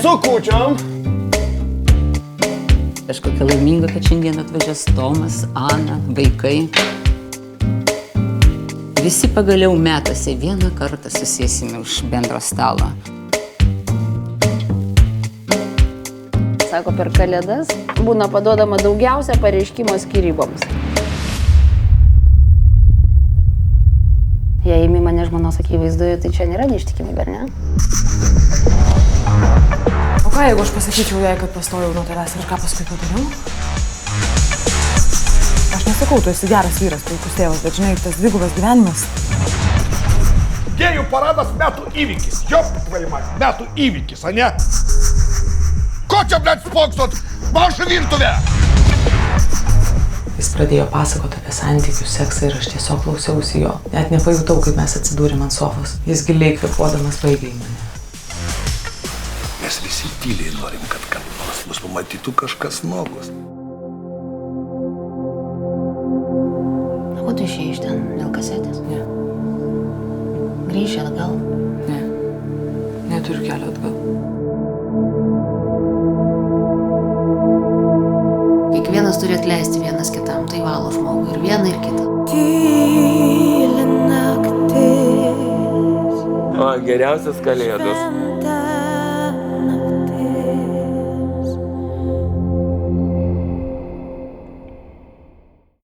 Su kūčiom. Kažkokia laiminga, kad šiandien atvažias Tomas, Ana, vaikai. Visi pagaliau metasi vieną kartą susėsime už bendro stalo. Sako, per kalėdas būna paduodama daugiausia pareiškimo skyryboms. Jei imi mane žmonos akivaizdoje, tai čia nėra neištikimybė, ar ne? O ką, jeigu aš pasakyčiau jai, kad pastojau nuo tavęs ir ką paskui padariau? Aš nesakau, tu esi geras vyras, puikus tėvas, bet žinai, tas dvigubas gyvenimas. Gėjų paradas metų įvykis. Jo, patvalimas, metų įvykis, a ne? Ko čia, blėt, spokstot? Marš į virtuvę! Jis pradėjo pasakoti apie santykius, seksą ir aš tiesiog klausiausi jo. Net nepajutau, kaip mes atsidūrėm ant sofos. Jis giliai kvėpuodamas baigė į mane. Mes visi tyliai norim, kad nors mus pamatytų kažkas nuogus. Na, ko tu išėjai iš ten? Dėl kasetės? Ne. Grįši atgal? Ne. Neturiu kelio atgal. Kiekvienas turi atleisti vienas kitam, tai valo žmogų ir vieną ir kitą. O, geriausias kalėdos.